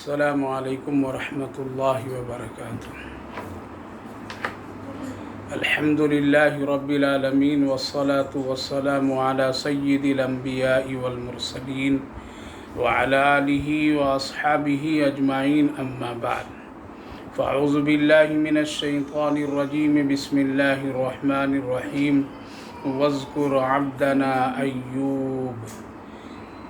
السلام علیکم ورحمۃ اللہ وبرکاتہ۔ الحمد للہ رب العالمین والصلاة والسلام علی سید الانبیاء والمرسلین وعلی آلہ واصحابہ اجمعین، اما بعد فاعوذ باللہ من الشیطان الرجیم، بسم اللہ الرحمن الرحیم۔ واذکر عبدنا ایوب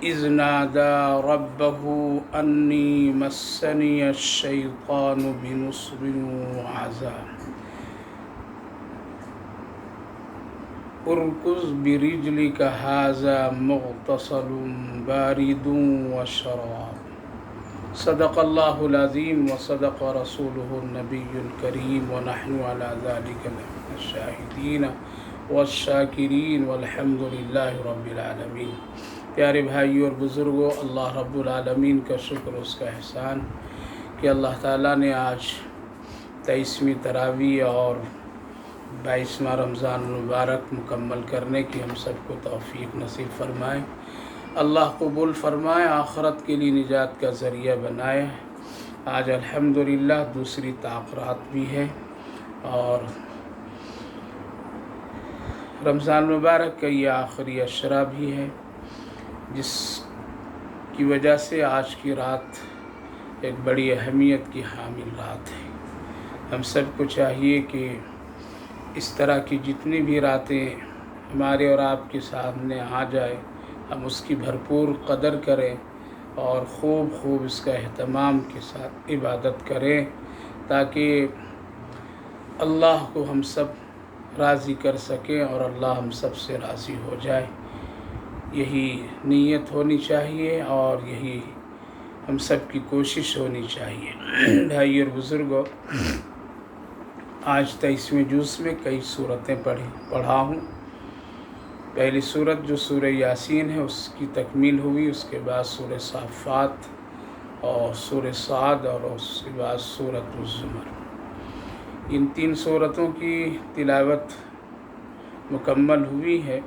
اذ نادى ربه انی مسنی الشیطان بنصب وعذاب ارکض برجلک ھذا مغتسل بارد وشراب۔ صدق اللہ العظیم وصدق رسولہ النبی الکریم، ونحن علی ذلک لمن الشاہدین والشاکرین والحمد للہ رب العالمین۔ پیارے بھائیوں اور بزرگوں، اللہ رب العالمین کا شکر، اس کا احسان کہ اللہ تعالیٰ نے آج 23ویں تراویح اور 22واں رمضان المبارک مکمل کرنے کی ہم سب کو توفیق نصیب فرمائے۔ اللہ قبول فرمائے، آخرت کے لیے نجات کا ذریعہ بنائے۔ آج الحمدللہ دوسری تاخیرات بھی ہے اور رمضان المبارک کا یہ آخری عشرہ بھی ہے، جس کی وجہ سے آج کی رات ایک بڑی اہمیت کی حامل رات ہے۔ ہم سب کو چاہیے کہ اس طرح کی جتنی بھی راتیں ہمارے اور آپ کے سامنے آ جائے، ہم اس کی بھرپور قدر کریں اور خوب اس کا اہتمام کے ساتھ عبادت کریں، تاکہ اللہ کو ہم سب راضی کر سکیں اور اللہ ہم سب سے راضی ہو جائے۔ یہی نیت ہونی چاہیے اور یہی ہم سب کی کوشش ہونی چاہیے۔ بھائی اور بزرگوں، آج 23ویں جز میں کئی صورتیں پڑھا ہوں۔ پہلی صورت جو سورہ یاسین ہے اس کی تکمیل ہوئی، اس کے بعد سورہ صافات اور سورہ صاد اور اس کے بعد سورۃ الزمر۔ ان 3 صورتوں کی تلاوت مکمل ہوئی ہے۔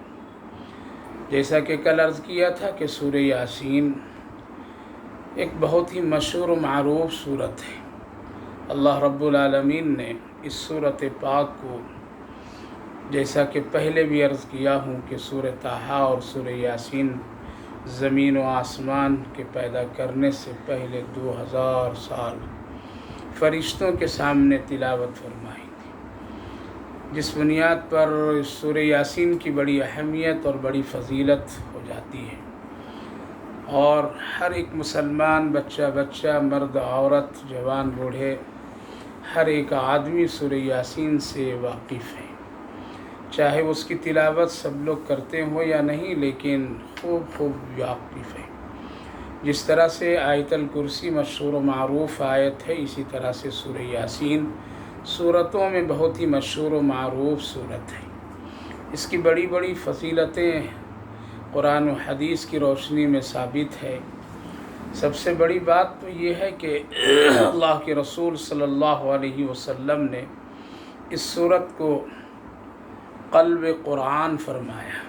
جیسا کہ کل عرض کیا تھا کہ سورہ یاسین ایک بہت ہی مشہور و معروف صورت ہے۔ اللہ رب العالمین نے اس صورت پاک کو، جیسا کہ پہلے بھی عرض کیا ہوں کہ سورہ طٰہٰ اور سورہ یاسین زمین و آسمان کے پیدا کرنے سے پہلے 2000 سال فرشتوں کے سامنے تلاوت فرمائی تھی، جس بنیاد پر سورہ یاسین کی بڑی اہمیت اور بڑی فضیلت ہو جاتی ہے، اور ہر ایک مسلمان بچہ مرد عورت جوان بوڑھے ہر ایک آدمی سورہ یاسین سے واقف ہے، چاہے اس کی تلاوت سب لوگ کرتے ہوں یا نہیں، لیکن خوب واقف ہے۔ جس طرح سے آیت الکرسی مشہور و معروف آیت ہے، اسی طرح سے سورہ یاسین صورتوں میں بہت ہی مشہور و معروف صورت ہے۔ اس کی بڑی فضیلتیں قرآن و حدیث کی روشنی میں ثابت ہے۔ سب سے بڑی بات تو یہ ہے کہ اللہ کے رسول صلی اللہ علیہ وسلم نے اس صورت کو قلب قرآن فرمایا،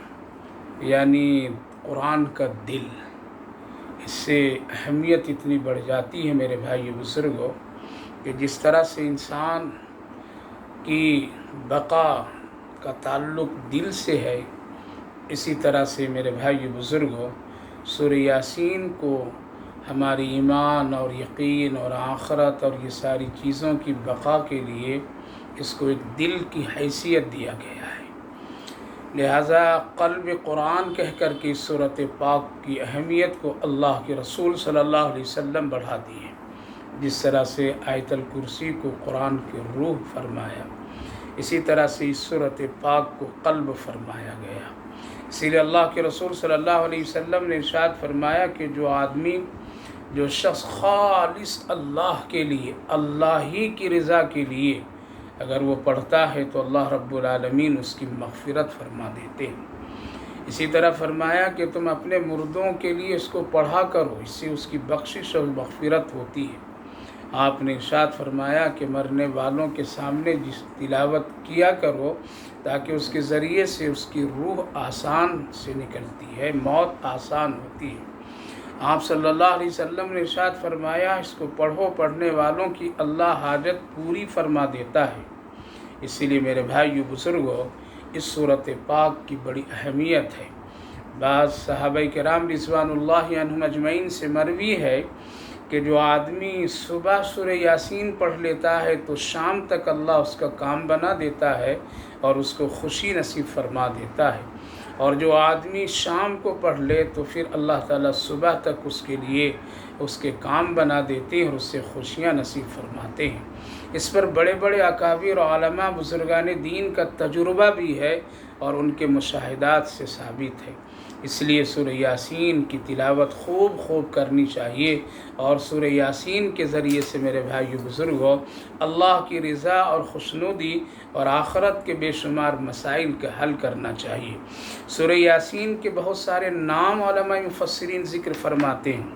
یعنی قرآن کا دل۔ اس سے اہمیت اتنی بڑھ جاتی ہے میرے بھائی بزرگوں، کہ جس طرح سے انسان کی بقا کا تعلق دل سے ہے، اسی طرح سے میرے بھائی بزرگوں سورہ یاسین کو ہماری ایمان اور یقین اور آخرت اور یہ ساری چیزوں کی بقا کے لیے اس کو ایک دل کی حیثیت دیا گیا ہے۔ لہذا قلب قرآن کہہ کر کے اس سورۃ پاک کی اہمیت کو اللہ کے رسول صلی اللہ علیہ وسلم بڑھا دی ہے۔ جس طرح سے آیت الکرسی کو قرآن کی روح فرمایا، اسی طرح سے اس سورۃ پاک کو قلب فرمایا گیا۔ اسی لیے اللہ کے رسول صلی اللہ علیہ وسلم نے ارشاد فرمایا کہ جو شخص خالص اللہ کے لیے، اللہ ہی کی رضا کے لیے اگر وہ پڑھتا ہے تو اللہ رب العالمین اس کی مغفرت فرما دیتے ہیں۔ اسی طرح فرمایا کہ تم اپنے مردوں کے لیے اس کو پڑھا کرو، اس سے اس کی بخشش اور مغفرت ہوتی ہے۔ آپ نے ارشاد فرمایا کہ مرنے والوں کے سامنے جس تلاوت کیا کرو، تاکہ اس کے ذریعے سے اس کی روح آسان سے نکلتی ہے، موت آسان ہوتی ہے۔ آپ صلی اللہ علیہ وسلم نے ارشاد فرمایا اس کو پڑھو، پڑھنے والوں کی اللہ حاجت پوری فرما دیتا ہے۔ اسی لیے میرے بھائیو بزرگوں، اس صورت پاک کی بڑی اہمیت ہے۔ بعض صحابہ کرام رضوان اللہ عنہم اجمعین سے مروی ہے کہ جو آدمی صبح سورہ یاسین پڑھ لیتا ہے تو شام تک اللہ اس کا کام بنا دیتا ہے اور اس کو خوشی نصیب فرما دیتا ہے، اور جو آدمی شام کو پڑھ لے تو پھر اللہ تعالیٰ صبح تک اس کے لیے اس کے کام بنا دیتے ہیں اور اس سے خوشیاں نصیب فرماتے ہیں۔ اس پر بڑے بڑے اکابر اور علماء بزرگان دین کا تجربہ بھی ہے اور ان کے مشاہدات سے ثابت ہے۔ اس لیے سورہ یاسین کی تلاوت خوب کرنی چاہیے، اور سورہ یاسین کے ذریعے سے میرے بھائیو بزرگوں اللہ کی رضا اور خوشنودی اور آخرت کے بے شمار مسائل کا حل کرنا چاہیے۔ سورہ یاسین کے بہت سارے نام علماء مفسرین ذکر فرماتے ہیں۔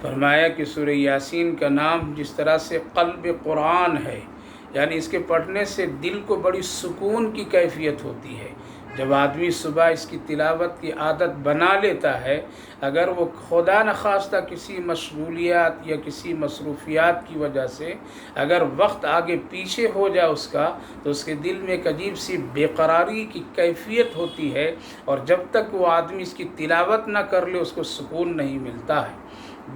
فرمایا کہ سورہ یاسین کا نام جس طرح سے قلب قرآن ہے، یعنی اس کے پڑھنے سے دل کو بڑی سکون کی کیفیت ہوتی ہے۔ جب آدمی صبح اس کی تلاوت کی عادت بنا لیتا ہے، اگر وہ خدا نخواستہ کسی مشغولیات یا کسی مصروفیات کی وجہ سے اگر وقت آگے پیچھے ہو جائے اس کا، تو اس کے دل میں ایک عجیب سی بے قراری کی کیفیت ہوتی ہے، اور جب تک وہ آدمی اس کی تلاوت نہ کر لے اس کو سکون نہیں ملتا ہے۔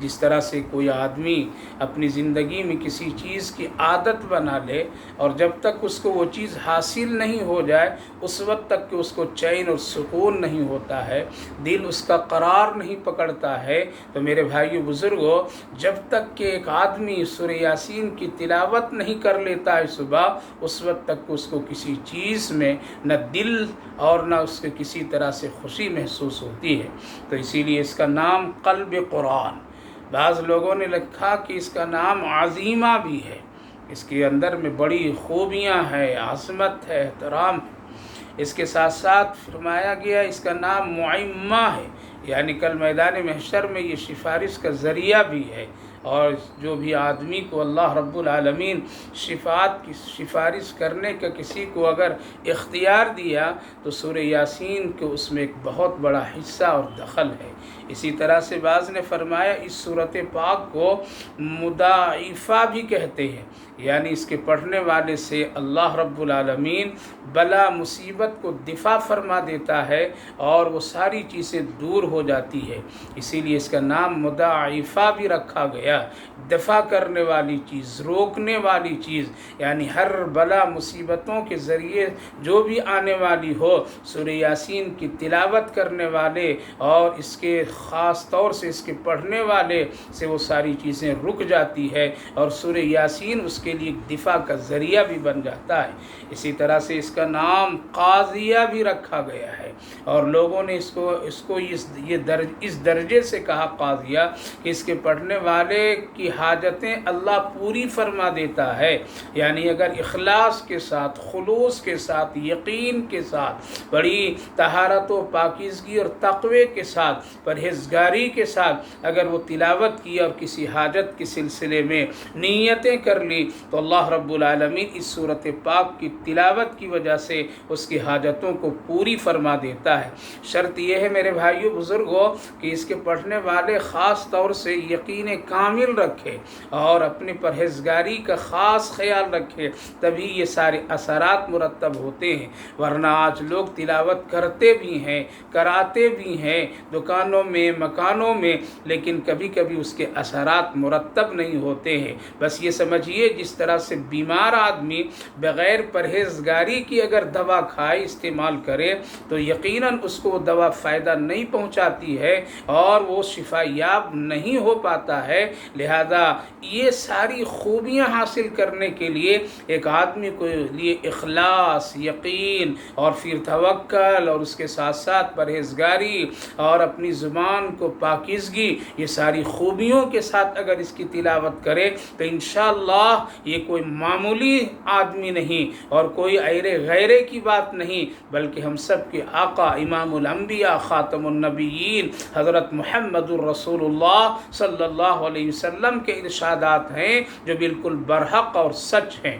جس طرح سے کوئی آدمی اپنی زندگی میں کسی چیز کی عادت بنا لے اور جب تک اس کو وہ چیز حاصل نہیں ہو جائے اس وقت تک کہ اس کو چین اور سکون نہیں ہوتا ہے، دل اس کا قرار نہیں پکڑتا ہے، تو میرے بھائیو بزرگوں جب تک کہ ایک آدمی سورہ یاسین کی تلاوت نہیں کر لیتا ہے صبح، اس وقت تک اس کو کسی چیز میں نہ دل اور نہ اس کے کسی طرح سے خوشی محسوس ہوتی ہے۔ تو اسی لیے اس کا نام قلب قرآن۔ بعض لوگوں نے لکھا کہ اس کا نام عظیمہ بھی ہے، اس کے اندر میں بڑی خوبیاں ہیں، عظمت ہے، احترام ہے۔ اس کے ساتھ ساتھ فرمایا گیا اس کا نام معمہ ہے، یعنی کل میدان محشر میں یہ سفارش کا ذریعہ بھی ہے، اور جو بھی آدمی کو اللہ رب العالمین شفاعت کی سفارش کرنے کا کسی کو اگر اختیار دیا تو سورہ یاسین کے اس میں ایک بہت بڑا حصہ اور دخل ہے۔ اسی طرح سے بعض نے فرمایا اس صورت پاک کو مضاعفہ بھی کہتے ہیں، یعنی اس کے پڑھنے والے سے اللہ رب العالمین بلا مصیبت کو دفع فرما دیتا ہے اور وہ ساری چیزیں دور ہو جاتی ہے۔ اسی لیے اس کا نام مضاعفہ بھی رکھا گیا، دفع کرنے والی چیز، روکنے والی چیز، یعنی ہر بلا مصیبتوں کے ذریعے جو بھی آنے والی ہو، سورہ یاسین کی تلاوت کرنے والے اور اس کے خاص طور سے اس کے پڑھنے والے سے وہ ساری چیزیں رک جاتی ہے، اور سورہ یاسین اس کے لیے ایک دفاع کا ذریعہ بھی بن جاتا ہے۔ اسی طرح سے اس کا نام قاضیہ بھی رکھا گیا ہے، اور لوگوں نے اس کو اس درجے سے کہا قاضیہ کہ اس کے پڑھنے والے کی حاجتیں اللہ پوری فرما دیتا ہے، یعنی اگر اخلاص کے ساتھ، خلوص کے ساتھ، یقین کے ساتھ، بڑی طہارت و پاکیزگی اور تقوی کے ساتھ، پرہیزگاری کے ساتھ اگر وہ تلاوت کی اور کسی حاجت کے سلسلے میں نیتیں کر لی تو اللہ رب العالمین اس صورت پاک کی تلاوت کی وجہ سے اس کی حاجتوں کو پوری فرما دیتا ہے۔ شرط یہ ہے میرے بھائیو بزرگوں کہ اس کے پڑھنے والے خاص طور سے یقین کامل رکھے اور اپنی پرہیزگاری کا خاص خیال رکھے، تبھی یہ سارے اثرات مرتب ہوتے ہیں۔ ورنہ آج لوگ تلاوت کرتے بھی ہیں، کراتے بھی ہیں دکانوں میں، مکانوں میں، لیکن کبھی کبھی اس کے اثرات مرتب نہیں ہوتے ہیں۔ بس یہ سمجھیے جس طرح سے بیمار آدمی بغیر پرہیزگاری کی اگر دوا کھائے، استعمال کرے، تو یقیناً اس کو وہ دوا فائدہ نہیں پہنچاتی ہے اور وہ شفا یاب نہیں ہو پاتا ہے۔ لہذا یہ ساری خوبیاں حاصل کرنے کے لیے ایک آدمی کو لیے اخلاص، یقین اور پھر توکل اور اس کے ساتھ ساتھ پرہیزگاری اور اپنی زبان کو پاکیزگی، یہ ساری خوبیوں کے ساتھ اگر اس کی تلاوت کرے تو انشاءاللہ یہ کوئی معمولی آدمی نہیں اور کوئی ایرے غیرے کی بات نہیں، بلکہ ہم سب کے آقا امام الانبیاء خاتم النبیین حضرت محمد الرسول اللہ صلی اللہ علیہ وسلم کے ارشادات ہیں جو بالکل برحق اور سچ ہیں۔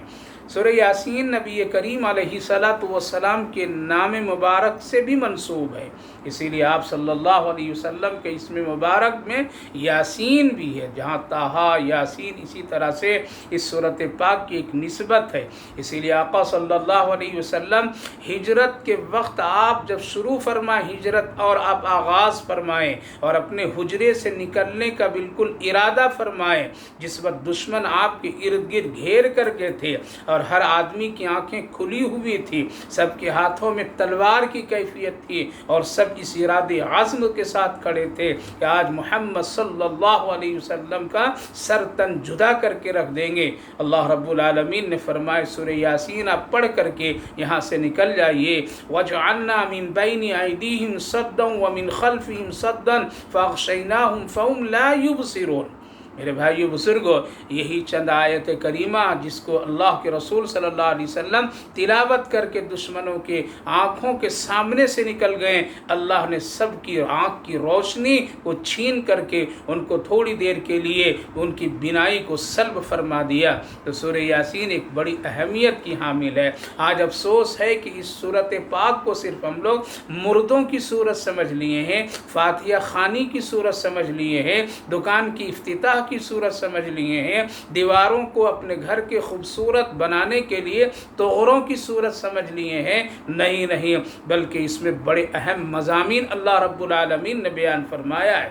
سورہ یاسین نبی کریم علیہ السلام کے نام مبارک سے بھی منسوب ہے، اسی لیے آپ صلی اللہ علیہ وسلم کے اسم مبارک میں یاسین بھی ہے، جہاں طٰہٰ یاسین اسی طرح سے اس صورت پاک کی ایک نسبت ہے۔ اسی لیے آقا صلی اللہ علیہ وسلم ہجرت کے وقت آپ جب شروع فرمائیں ہجرت اور آپ آغاز فرمائیں اور اپنے حجرے سے نکلنے کا بالکل ارادہ فرمائیں، جس وقت دشمن آپ کے ارد گرد گھیر کر کے تھے اور ہر آدمی کی آنکھیں کھلی ہوئی تھی، سب کے ہاتھوں میں تلوار کی کیفیت تھی اور سب اس ارادے عزم کے ساتھ کھڑے تھے کہ آج محمد صلی اللہ علیہ وسلم کا سر تن جدا کر کے رکھ دیں گے۔ اللہ رب العالمین نے فرمایا سورہ یاسین آپ پڑھ کر کے یہاں سے نکل جائیے، وَجْعَلْنَا مِن بَيْنِ أَيْدِيهِمْ سَدًّا وَمِنْ خَلْفِهِمْ سَدًّا فَأَغْشَيْنَاهُمْ فَهُمْ لَا يُبْصِرُونَ۔ میرے بھائیو بزرگو، یہی چند آیت کریمہ جس کو اللہ کے رسول صلی اللہ علیہ وسلم تلاوت کر کے دشمنوں کے آنکھوں کے سامنے سے نکل گئے، اللہ نے سب کی آنکھ کی روشنی کو چھین کر کے ان کو تھوڑی دیر کے لیے ان کی بینائی کو سلب فرما دیا۔ تو سورہ یاسین ایک بڑی اہمیت کی حامل ہے۔ آج افسوس ہے کہ اس صورت پاک کو صرف ہم لوگ مردوں کی صورت سمجھ لیے ہیں، فاتحہ خوانی کی صورت سمجھ لیے ہیں، دکان کی افتتاح کی صورت سمجھ لیے ہیں، دیواروں کو اپنے گھر کے خوبصورت بنانے کے لیے توغروں کی صورت سمجھ لیے ہیں۔ نہیں، بلکہ اس میں بڑے اہم مضامین اللہ رب العالمین نے بیان فرمایا ہے۔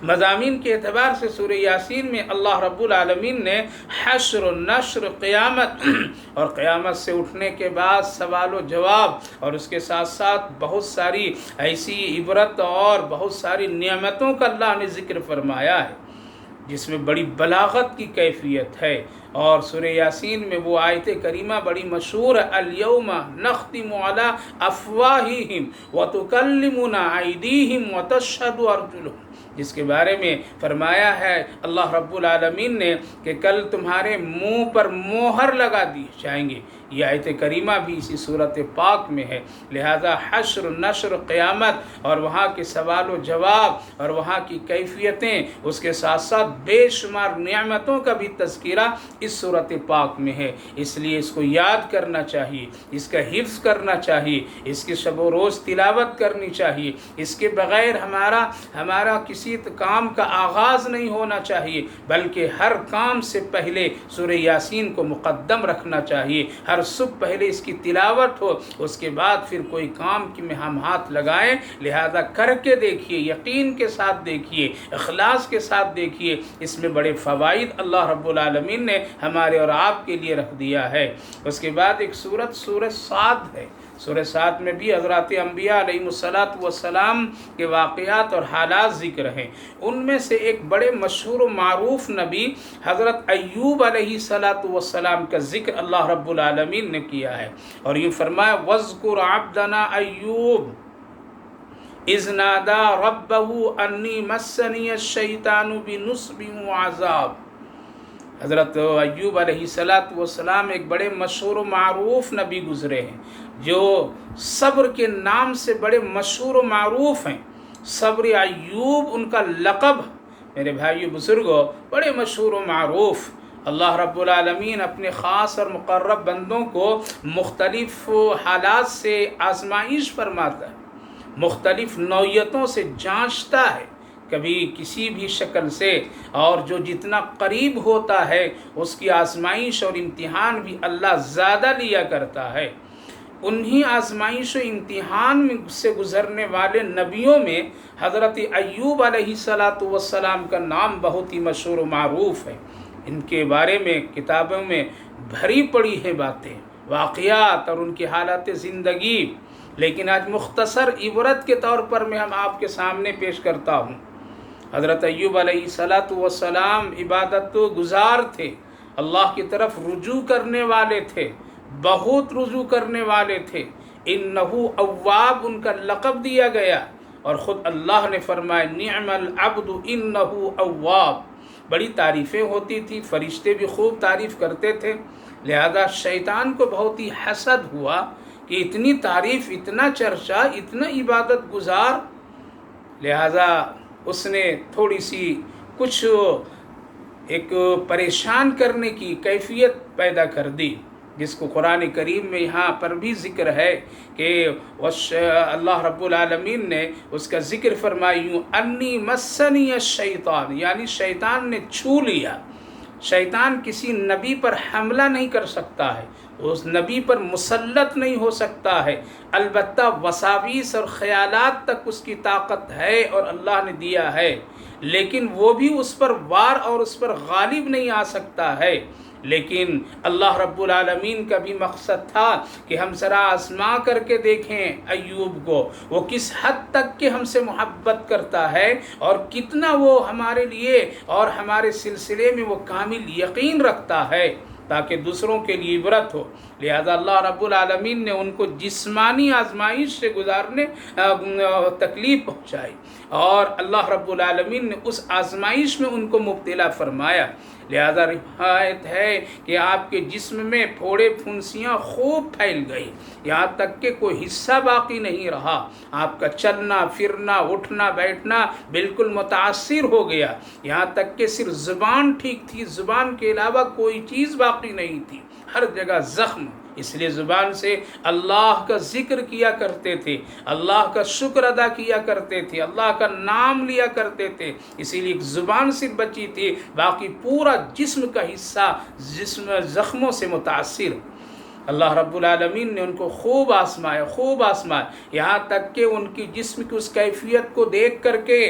مضامین کے اعتبار سے سورہ یاسین میں اللہ رب العالمین نے حشر، نشر، قیامت اور قیامت سے اٹھنے کے بعد سوال و جواب اور اس کے ساتھ ساتھ بہت ساری ایسی عبرت اور بہت ساری نعمتوں کا اللہ نے ذکر فرمایا ہے، جس میں بڑی بلاغت کی کیفیت ہے۔ اور سورہ یاسین میں وہ آیت کریمہ بڑی مشہور ہے، الیوم نختم علی افواہہم وتکلمنا ایدیہم وتشہد ارجلہم، جس کے بارے میں فرمایا ہے اللہ رب العالمین نے کہ کل تمہارے منہ پر مہر لگا دی جائیں گے۔ یہ آیت کریمہ بھی اسی صورت پاک میں ہے۔ لہذا حشر، نشر، قیامت اور وہاں کے سوال و جواب اور وہاں کی کیفیتیں، اس کے ساتھ ساتھ بے شمار نعمتوں کا بھی تذکرہ اس صورت پاک میں ہے۔ اس لیے اس کو یاد کرنا چاہیے، اس کا حفظ کرنا چاہیے، اس کی شب و روز تلاوت کرنی چاہیے۔ اس کے بغیر ہمارا کسی کام کا آغاز نہیں ہونا چاہیے، بلکہ ہر کام سے پہلے سورہ یاسین کو مقدم رکھنا چاہیے۔ ہر صبح پہلے اس کی تلاوت ہو، اس کے بعد پھر کوئی کام کی میں ہم ہاتھ لگائیں۔ لہذا کر کے دیکھیے، یقین کے ساتھ دیکھیے، اخلاص کے ساتھ دیکھیے، اس میں بڑے فوائد اللہ رب العالمین نے ہمارے اور آپ کے لیے رکھ دیا ہے۔ اس کے بعد ایک سورہ صاد ہے۔ سورہ صاد میں بھی حضرات انبیاء علیہ السلام کے واقعات اور حالات ذکر ہیں۔ ان میں سے ایک بڑے مشہور و معروف نبی حضرت ایوب علیہ السلام کا ذکر اللہ رب العالمین نے کیا ہے، اور یہ فرمایا وَاذْكُرْ عَبْدَنَا ایوب اِذْ نَادَى رَبَّهُ أَنِّي مَسَّنِيَ الشَّيْطَانُ بِنُصْبٍ وَعَذَابٍ۔ حضرت ایوب علیہ السلام ایک بڑے مشہور و معروف نبی گزرے ہیں، جو صبر کے نام سے بڑے مشہور و معروف ہیں۔ صبر ایوب ان کا لقب، میرے بھائیو بزرگوں، بڑے مشہور و معروف۔ اللہ رب العالمین اپنے خاص اور مقرب بندوں کو مختلف حالات سے آزمائش فرماتا ہے، مختلف نوعیتوں سے جانچتا ہے، کبھی کسی بھی شکل سے، اور جو جتنا قریب ہوتا ہے اس کی آزمائش اور امتحان بھی اللہ زیادہ لیا کرتا ہے۔ انہی آزمائش و امتحان سے گزرنے والے نبیوں میں حضرت ایوب علیہ السلام کا نام بہت ہی مشہور و معروف ہے۔ ان کے بارے میں کتابوں میں بھری پڑی ہے باتیں، واقعات اور ان کی حالات زندگی، لیکن آج مختصر عبرت کے طور پر میں ہم آپ کے سامنے پیش کرتا ہوں۔ حضرت ایوب علیہ السلام عبادت گزار تھے، اللہ کی طرف رجوع کرنے والے تھے، بہت رجوع کرنے والے تھے۔ انہو اواب ان کا لقب دیا گیا، اور خود اللہ نے فرمایا نعم العبد انہو اواب۔ بڑی تعریفیں ہوتی تھی، فرشتے بھی خوب تعریف کرتے تھے، لہذا شیطان کو بہت ہی حسد ہوا کہ اتنی تعریف، اتنا چرچا، اتنا عبادت گزار، لہذا اس نے تھوڑی سی کچھ ایک پریشان کرنے کی کیفیت پیدا کر دی، جس کو قرآن کریم میں یہاں پر بھی ذکر ہے کہ اللہ رب العالمین نے اس کا ذکر فرمائی یوں انی مسنی الشیطان، یعنی شیطان نے چھو لیا۔ شیطان کسی نبی پر حملہ نہیں کر سکتا ہے، اس نبی پر مسلط نہیں ہو سکتا ہے، البتہ وساویس اور خیالات تک اس کی طاقت ہے اور اللہ نے دیا ہے، لیکن وہ بھی اس پر وار اور اس پر غالب نہیں آ سکتا ہے۔ لیکن اللہ رب العالمین کا بھی مقصد تھا کہ ہم ذرا آزما کر کے دیکھیں ایوب کو، وہ کس حد تک کہ ہم سے محبت کرتا ہے اور کتنا وہ ہمارے لیے اور ہمارے سلسلے میں وہ کامل یقین رکھتا ہے، تاکہ دوسروں کے لیے عبرت ہو۔ لہذا اللہ رب العالمین نے ان کو جسمانی آزمائش سے گزارنے تکلیف پہنچائی، اور اللہ رب العالمین نے اس آزمائش میں ان کو مبتلا فرمایا۔ لہذا روایت ہے کہ آپ کے جسم میں پھوڑے پھنسیاں خوب پھیل گئی، یہاں تک کہ کوئی حصہ باقی نہیں رہا، آپ کا چلنا پھرنا اٹھنا بیٹھنا بالکل متاثر ہو گیا، یہاں تک کہ صرف زبان ٹھیک تھی، زبان کے علاوہ کوئی چیز باقی نہیں تھی، ہر جگہ زخم۔ اس لیے زبان سے اللہ کا ذکر کیا کرتے تھے، اللہ کا شکر ادا کیا کرتے تھے، اللہ کا نام لیا کرتے تھے، اسی لیے زبان صرف بچی تھی، باقی پورا جسم کا حصہ زخموں سے متاثر۔ اللہ رب العالمین نے ان کو خوب آزمایا، یہاں تک کہ ان کی جسم کی اس کیفیت کو دیکھ کر کے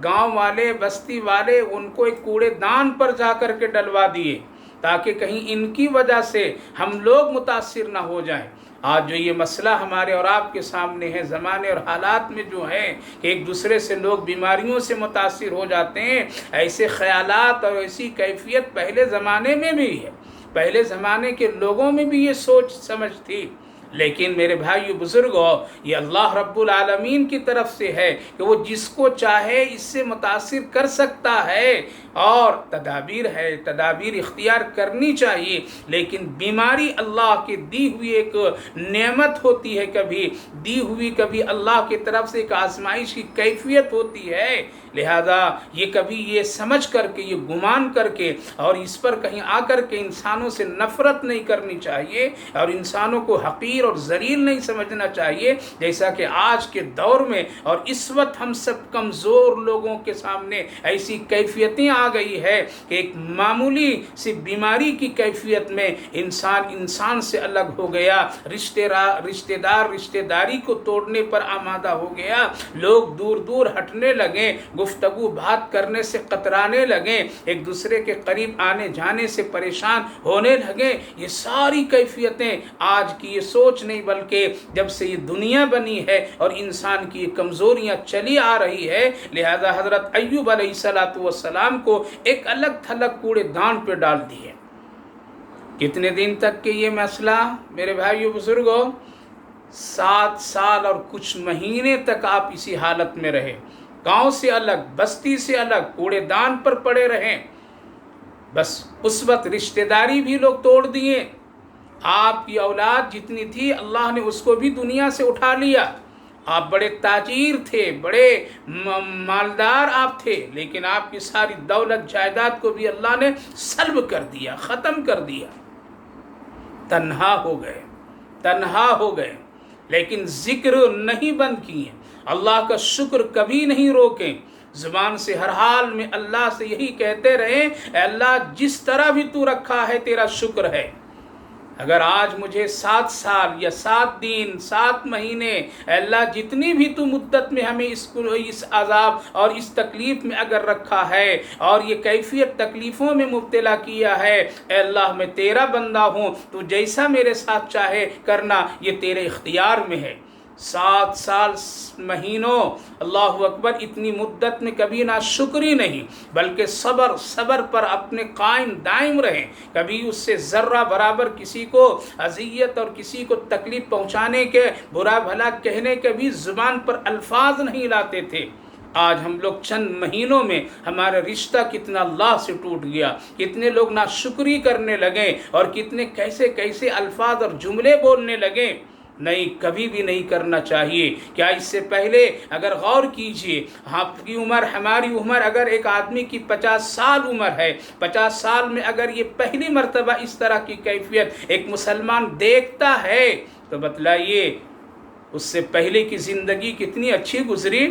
گاؤں والے بستی والے ان کو ایک کوڑے دان پر جا کر کے ڈلوا دیے، تاکہ کہیں ان کی وجہ سے ہم لوگ متاثر نہ ہو جائیں۔ آج جو یہ مسئلہ ہمارے اور آپ کے سامنے ہے، زمانے اور حالات میں جو ہے کہ ایک دوسرے سے لوگ بیماریوں سے متاثر ہو جاتے ہیں، ایسے خیالات اور ایسی کیفیت پہلے زمانے میں بھی ہے، پہلے زمانے کے لوگوں میں بھی یہ سوچ سمجھ تھی، لیکن میرے بھائیو بزرگوں، یہ اللہ رب العالمین کی طرف سے ہے کہ وہ جس کو چاہے اس سے متاثر کر سکتا ہے، اور تدابیر اختیار کرنی چاہیے، لیکن بیماری اللہ کی دی ہوئی ایک نعمت ہوتی ہے، کبھی اللہ کی طرف سے ایک آزمائش کی کیفیت ہوتی ہے۔ لہذا یہ کبھی یہ سمجھ کر کے، یہ گمان کر کے اور اس پر کہیں آ کر کے انسانوں سے نفرت نہیں کرنی چاہیے اور انسانوں کو حقیر اور ذلیل نہیں سمجھنا چاہیے، جیسا کہ آج کے دور میں اور اس وقت ہم سب کمزور لوگوں کے سامنے ایسی کیفیتیں آ گئی ہے کہ ایک معمولی سی بیماری کی کیفیت میں انسان سے الگ ہو گیا، رشتہ داری کو توڑنے پر آمادہ ہو گیا، لوگ دور دور ہٹنے لگے، گفتگو بات کرنے سے قطرانے لگے، ایک دوسرے کے قریب آنے جانے سے پریشان ہونے لگے۔ یہ ساری کیفیتیں آج کی یہ سوچ نہیں، بلکہ جب سے یہ دنیا بنی ہے اور انسان کی یہ کمزوریاں چلی آ رہی ہے، لہذا حضرت ایوب علیہ السلام کو ایک الگ تھلگ کوڑے دان پہ ڈال دیے۔ کتنے دن تک کہ یہ مسئلہ میرے بھائیو بزرگوں، 7 سال اور کچھ مہینے تک آپ اسی حالت میں رہے، گاؤں سے الگ، بستی سے الگ، کوڑے دان پر پڑے رہیں۔ بس اس وقت رشتہ داری بھی لوگ توڑ دیے، آپ کی اولاد جتنی تھی اللہ نے اس کو بھی دنیا سے اٹھا لیا، آپ بڑے تاجر تھے، بڑے مالدار آپ تھے، لیکن آپ کی ساری دولت جائیداد کو بھی اللہ نے سلب کر دیا، ختم کر دیا، تنہا ہو گئے، لیکن ذکر نہیں بند کیے، اللہ کا شکر کبھی نہیں روکیں، زبان سے ہر حال میں اللہ سے یہی کہتے رہیں، اے اللہ جس طرح بھی تو رکھا ہے تیرا شکر ہے، اگر آج مجھے 7 سال یا 7 دن 7 مہینے، اے اللہ جتنی بھی تو مدت میں ہمیں اس عذاب اور اس تکلیف میں اگر رکھا ہے اور یہ کیفیت تکلیفوں میں مبتلا کیا ہے، اے اللہ میں تیرا بندہ ہوں، تو جیسا میرے ساتھ چاہے کرنا، یہ تیرے اختیار میں ہے۔ 7 سال مہینوں، اللہ اکبر، اتنی مدت میں کبھی نہ شکری نہیں بلکہ صبر پر اپنے قائم دائم رہیں، کبھی اس سے ذرہ برابر کسی کو اذیت اور کسی کو تکلیف پہنچانے کے، برا بھلا کہنے کے بھی زبان پر الفاظ نہیں لاتے تھے۔ آج ہم لوگ چند مہینوں میں ہمارا رشتہ کتنا اللہ سے ٹوٹ گیا، کتنے لوگ ناشکری کرنے لگے اور کتنے کیسے الفاظ اور جملے بولنے لگے۔ نہیں، کبھی بھی نہیں کرنا چاہیے۔ کیا اس سے پہلے اگر غور کیجئے، آپ کی عمر، ہماری عمر، اگر ایک آدمی کی 50 سال عمر ہے، 50 سال میں اگر یہ پہلی مرتبہ اس طرح کی کیفیت ایک مسلمان دیکھتا ہے تو بتلائیے اس سے پہلے کی زندگی کتنی اچھی گزری،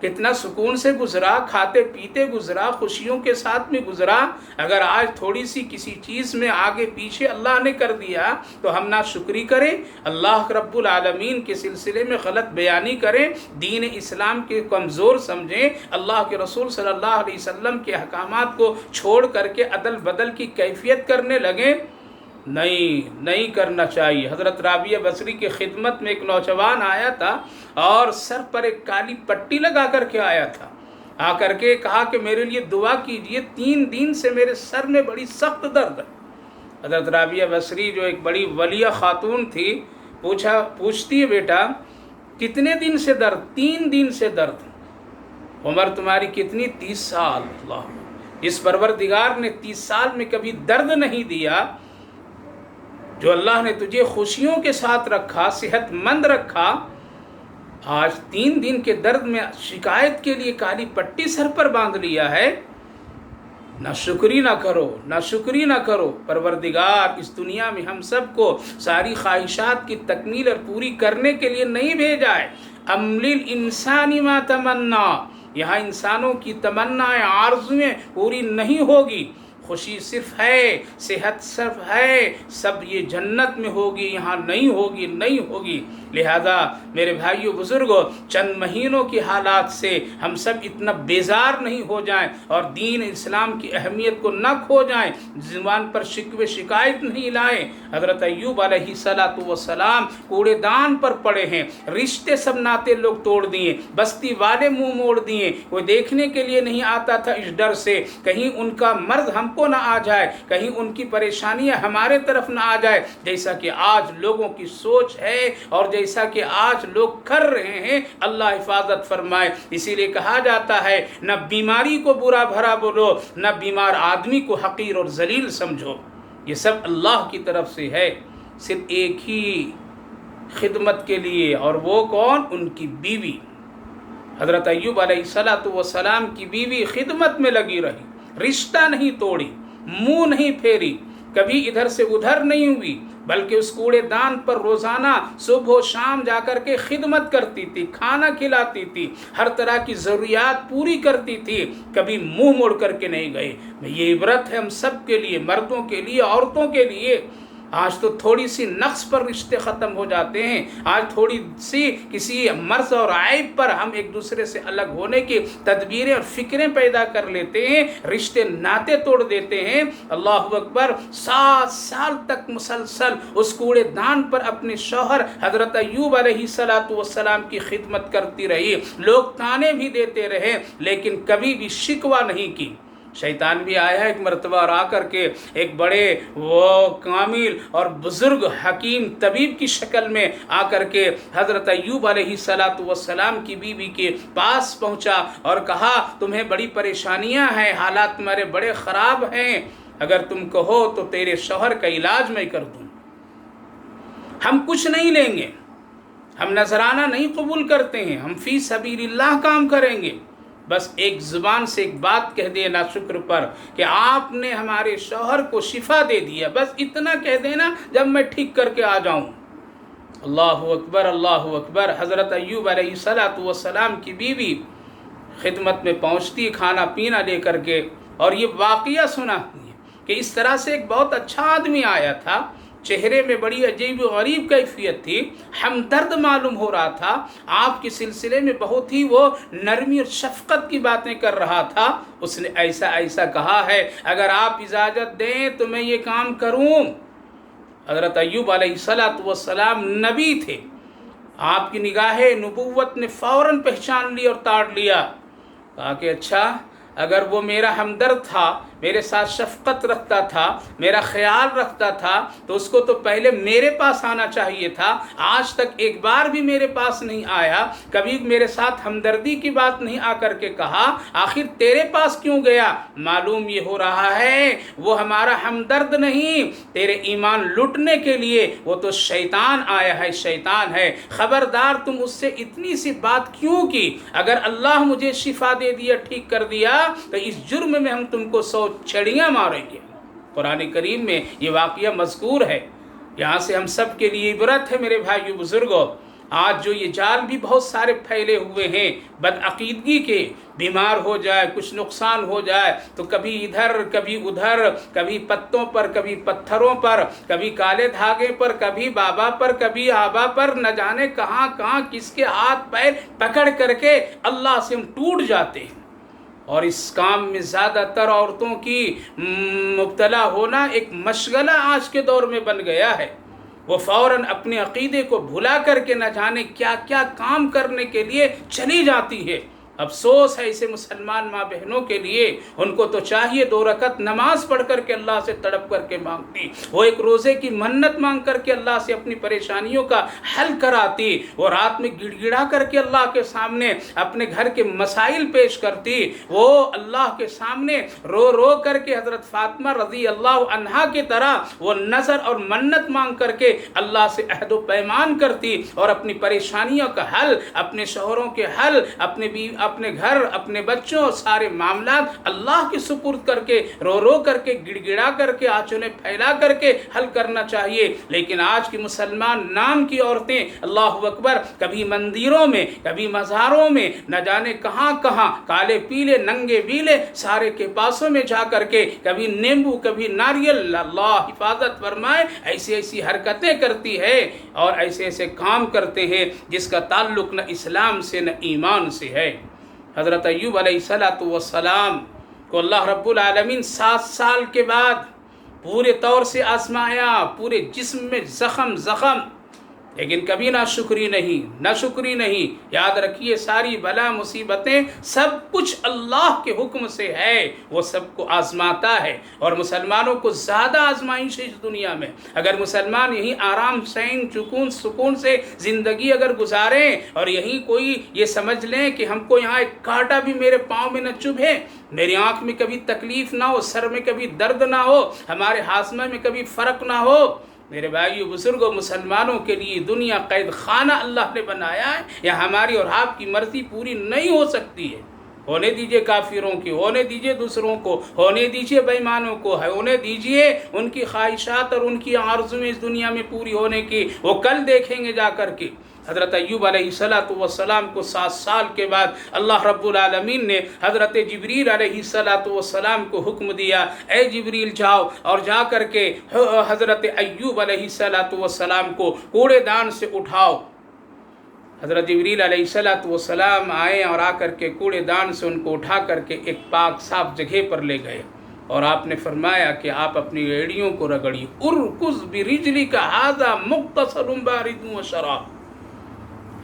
کتنا سکون سے گزرا، کھاتے پیتے گزرا، خوشیوں کے ساتھ میں گزرا۔ اگر آج تھوڑی سی کسی چیز میں آگے پیچھے اللہ نے کر دیا تو ہم ناشکری کریں، اللہ رب العالمین کے سلسلے میں غلط بیانی کریں، دین اسلام کے کمزور سمجھیں، اللہ کے رسول صلی اللہ علیہ وسلم کے احکامات کو چھوڑ کر کے عدل بدل کی کیفیت کرنے لگیں؟ نہیں کرنا چاہیے۔ حضرت رابعہ بصری کی خدمت میں ایک نوجوان آیا تھا اور سر پر ایک کالی پٹی لگا کر کے آیا تھا، آ کر کے کہا کہ میرے لیے دعا کیجئے، 3 دن سے میرے سر میں بڑی سخت درد ہے۔ حضرت رابعہ بصری جو ایک بڑی ولیہ خاتون تھی پوچھتی ہے، بیٹا کتنے دن سے درد؟ 3 دن سے درد۔ عمر تمہاری کتنی؟ 30 سال۔ اللہ، جس پروردگار نے 30 سال میں کبھی درد نہیں دیا، جو اللہ نے تجھے خوشیوں کے ساتھ رکھا، صحت مند رکھا، آج 3 دن کے درد میں شکایت کے لیے کالی پٹی سر پر باندھ لیا ہے۔ ناشکری نہ کرو۔ پروردگار اس دنیا میں ہم سب کو ساری خواہشات کی تکمیل اور پوری کرنے کے لیے نہیں بھیجا ہے۔ عمل الانسان ما تمنا، یہاں انسانوں کی تمنائیں، آرزویں پوری نہیں ہوگی۔ خوشی صرف ہے، صحت صرف ہے، سب یہ جنت میں ہوگی، یہاں نہیں ہوگی۔ لہذا میرے بھائیو بزرگوں، چند مہینوں کی حالات سے ہم سب اتنا بیزار نہیں ہو جائیں اور دین اسلام کی اہمیت کو نہ کھو جائیں، زبان پر شکوے شکایت نہیں لائیں۔ حضرت ایوب علیہ السلام کوڑے دان پر پڑے ہیں، رشتے سب ناتے لوگ توڑ دیے، بستی والے منہ موڑ دیے، کوئی دیکھنے کے لیے نہیں آتا تھا اس ڈر سے کہیں ان کا مرض ہم کو نہ آ جائے، کہیں ان کی پریشانیاں ہمارے طرف نہ آ جائے، جیسا کہ آج لوگوں کی سوچ ہے اور جیسا کہ آج لوگ کر رہے ہیں۔ اللہ حفاظت فرمائے۔ اسی لیے کہا جاتا ہے نہ بیماری کو برا بھرا بولو، نہ بیمار آدمی کو حقیر اور ذلیل سمجھو، یہ سب اللہ کی طرف سے ہے، صرف ایک ہی خدمت کے لیے، اور وہ کون؟ ان کی بیوی۔ حضرت ایوب علیہ السلام کی بیوی خدمت میں لگی رہی، رشتہ نہیں توڑی، منہ نہیں پھیری، کبھی ادھر سے ادھر نہیں ہوئی، بلکہ اس کوڑے دان پر روزانہ صبح و شام جا کر کے خدمت کرتی تھی، کھانا کھلاتی تھی، ہر طرح کی ضروریات پوری کرتی تھی، کبھی منہ موڑ کر کے نہیں گئے۔ یہ عبرت ہے ہم سب کے لیے، مردوں کے لیے، عورتوں کے لیے۔ آج تو تھوڑی سی نقص پر رشتے ختم ہو جاتے ہیں، آج تھوڑی سی کسی مرض اور عیب پر ہم ایک دوسرے سے الگ ہونے کی تدبیریں اور فکریں پیدا کر لیتے ہیں، رشتے ناتے توڑ دیتے ہیں۔ اللہ اکبر، 7 سال تک مسلسل اس کوڑے دان پر اپنے شوہر حضرت ایوب علیہ السلام کی خدمت کرتی رہی، لوگ تانے بھی دیتے رہے لیکن کبھی بھی شکوہ نہیں کی۔ شیطان بھی آیا ایک مرتبہ اور آ کر کے ایک بڑے وہ کامل اور بزرگ حکیم طبیب کی شکل میں آ کر کے حضرت ایوب علیہ السلام کی بیوی کے پاس پہنچا اور کہا تمہیں بڑی پریشانیاں ہیں، حالات تمہارے بڑے خراب ہیں، اگر تم کہو تو تیرے شوہر کا علاج میں کر دوں، ہم کچھ نہیں لیں گے، ہم نذرانہ نہیں قبول کرتے ہیں، ہم فی سبیل اللہ کام کریں گے، بس ایک زبان سے ایک بات کہہ دینا شکر پر کہ آپ نے ہمارے شوہر کو شفا دے دیا، بس اتنا کہہ دینا جب میں ٹھیک کر کے آ جاؤں۔ اللہ اکبر، اللہ اکبر۔ حضرت ایوب علیہ السلام کی بیوی خدمت میں پہنچتی کھانا پینا لے کر کے، اور یہ واقعہ سنا کہ اس طرح سے ایک بہت اچھا آدمی آیا تھا، چہرے میں بڑی عجیب و غریب کیفیت تھی، ہمدرد معلوم ہو رہا تھا، آپ کے سلسلے میں بہت ہی وہ نرمی اور شفقت کی باتیں کر رہا تھا۔ اس نے ایسا کہا ہے اگر آپ اجازت دیں تو میں یہ کام کروں۔ حضرت ایوب علیہ السلام نبی تھے، آپ کی نگاہ نبوت نے فوراً پہچان لی اور تاڑ لیا، کہا کہ اچھا اگر وہ میرا ہمدرد تھا میرے ساتھ شفقت رکھتا تھا، میرا خیال رکھتا تھا، تو اس کو تو پہلے میرے پاس آنا چاہیے تھا۔ آج تک ایک بار بھی میرے پاس نہیں آیا، کبھی میرے ساتھ ہمدردی کی بات نہیں آ کر کے کہا، آخر تیرے پاس کیوں گیا؟ معلوم یہ ہو رہا ہے وہ ہمارا ہمدرد نہیں، تیرے ایمان لوٹنے کے لیے وہ تو شیطان آیا ہے، شیطان ہے۔ خبردار تم اس سے اتنی سی بات کیوں کی؟ اگر اللہ مجھے شفا دے دیا، ٹھیک کر دیا، تو اس جرم میں ہم تم کو 100 چھڑیاں ماریں گے۔ قرآن کریم میں یہ واقعہ مذکور ہے۔ یہاں سے ہم سب کے لیے عبرت ہے میرے بھائیو بزرگوں۔ آج جو یہ جال بھی بہت سارے پھیلے ہوئے ہیں بدعقیدگی کے، بیمار ہو جائے، کچھ نقصان ہو جائے تو کبھی ادھر کبھی ادھر، کبھی پتوں پر، کبھی پتھروں پر، کبھی کالے دھاگے پر، کبھی بابا پر، کبھی آبا پر، نہ جانے کہاں کہاں کس کے ہاتھ پیر پکڑ کر کے اللہ سے ہم ٹوٹ جاتے ہیں۔ اور اس کام میں زیادہ تر عورتوں کی مبتلا ہونا ایک مشغلہ آج کے دور میں بن گیا ہے۔ وہ فوراً اپنے عقیدے کو بھلا کر کے نہ جانے کیا کیا کام کرنے کے لیے چلی جاتی ہے۔ افسوس ہے ایسے مسلمان ماں بہنوں کے لیے، ان کو تو چاہیے 2 رکعت نماز پڑھ کر کے اللہ سے تڑپ کر کے مانگتی، وہ ایک روزے کی منت مانگ کر کے اللہ سے اپنی پریشانیوں کا حل کراتی، وہ رات میں گڑ گڑا کر کے اللہ کے سامنے اپنے گھر کے مسائل پیش کرتی، وہ اللہ کے سامنے رو رو کر کے حضرت فاطمہ رضی اللہ عنہا کی طرح وہ نظر اور منت مانگ کر کے اللہ سے عہد و پیمان کرتی، اور اپنی پریشانیوں کا حل، اپنے شوہروں کے حل، اپنے گھر، اپنے بچوں، سارے معاملات اللہ کے سپرد کر کے رو رو کر کے گڑ گڑا کر کے آنچلیں پھیلا کر کے حل کرنا چاہیے۔ لیکن آج کی مسلمان نام کی عورتیں اللہ اکبر کبھی مندروں میں، کبھی مزاروں میں، نہ جانے کہاں کہاں کالے پیلے ننگے بیلے سارے کے پاسوں میں جا کر کے کبھی نیمبو کبھی ناریل، اللہ حفاظت فرمائے، ایسی ایسی حرکتیں کرتی ہے اور ایسے ایسے کام کرتے ہیں جس کا تعلق نہ اسلام سے نہ ایمان سے ہے۔ حضرت ایوب علیہ السلام کو اللہ رب العالمین 7 سال کے بعد پورے طور سے آزمایا، پورے جسم میں زخم، لیکن کبھی نہ شکری نہیں۔ یاد رکھیے ساری بلا مصیبتیں سب کچھ اللہ کے حکم سے ہے، وہ سب کو آزماتا ہے۔ اور مسلمانوں کو زیادہ آزمائش ہے اس دنیا میں۔ اگر مسلمان یہیں آرام سکون سے زندگی اگر گزاریں اور یہیں کوئی یہ سمجھ لیں کہ ہم کو یہاں ایک کانٹا بھی میرے پاؤں میں نہ چبھے، میری آنکھ میں کبھی تکلیف نہ ہو، سر میں کبھی درد نہ ہو، ہمارے ہاضمے میں کبھی فرق نہ ہو، میرے بھائیو بزرگوں، مسلمانوں کے لیے دنیا قید خانہ اللہ نے بنایا ہے، یا ہماری اور آپ کی مرضی پوری نہیں ہو سکتی ہے۔ ہونے دیجئے کافروں کی، ہونے دیجئے دوسروں کو، ہونے دیجئے بے ایمانوں کو، ہونے دیجئے ان کی خواہشات اور ان کی آرزویں اس دنیا میں پوری ہونے کی، وہ کل دیکھیں گے جا کر کے۔ حضرت ایوب علیہ السلام کو 7 سال کے بعد اللہ رب العالمین نے حضرت جبریل علیہ السلام کو حکم دیا، اے جبریل جاؤ اور جا کر کے حضرت ایوب علیہ السلام کو کوڑے دان سے اٹھاؤ۔ حضرت جبریل علیہ السلام آئے اور آ کر کے کوڑے دان سے ان کو اٹھا کر کے ایک پاک صاف جگہ پر لے گئے، اور آپ نے فرمایا کہ آپ اپنی ایڑیوں کو رگڑیے، ارکض برجلک ھذا مغتسل بارد وشراب،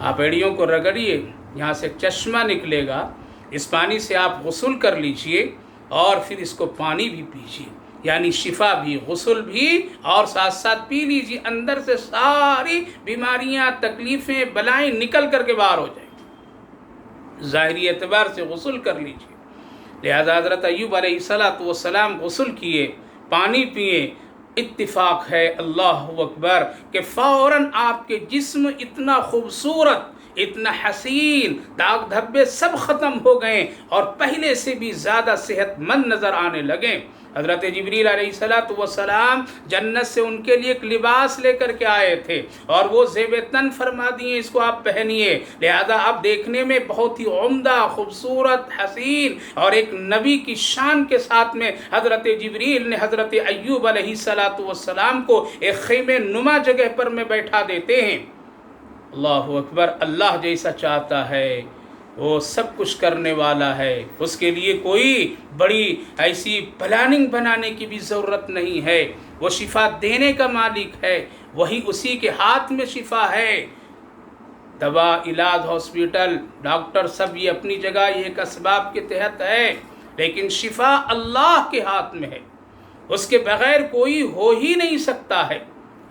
آپ ایڑیوں کو رگڑیے، یہاں سے چشمہ نکلے گا، اس پانی سے آپ غسل کر لیجئے اور پھر اس کو پانی بھی پیجئے، یعنی شفا بھی، غسل بھی، اور ساتھ ساتھ پی لیجئے، اندر سے ساری بیماریاں، تکلیفیں، بلائیں نکل کر کے باہر ہو جائیں، ظاہری اعتبار سے غسل کر لیجئے۔ لہذا حضرت ایوب علیہ السلام غسل کیے، پانی پیے، اتفاق ہے اللہ اکبر کہ فوراً آپ کے جسم اتنا خوبصورت، اتنا حسین، داغ دھبے سب ختم ہو گئے اور پہلے سے بھی زیادہ صحت مند نظر آنے لگے۔ حضرت جبریل علیہ السلام جنت سے ان کے لیے ایک لباس لے کر کے آئے تھے اور وہ زیب تن فرما دیے، اس کو آپ پہنیے، لہذا آپ دیکھنے میں بہت ہی عمدہ، خوبصورت، حسین، اور ایک نبی کی شان کے ساتھ میں حضرت جبریل نے حضرت ایوب علیہ السلام کو ایک خیمے نما جگہ پر میں بیٹھا دیتے ہیں۔ اللہ اکبر، اللہ جیسا چاہتا ہے وہ سب کچھ کرنے والا ہے، اس کے لیے کوئی بڑی ایسی پلاننگ بنانے کی بھی ضرورت نہیں ہے، وہ شفا دینے کا مالک ہے، وہی اسی کے ہاتھ میں شفا ہے۔ دوا، علاج، ہاسپیٹل، ڈاکٹر سب یہ اپنی جگہ یہ ایک اسباب کے تحت ہے، لیکن شفا اللہ کے ہاتھ میں ہے، اس کے بغیر کوئی ہو ہی نہیں سکتا ہے۔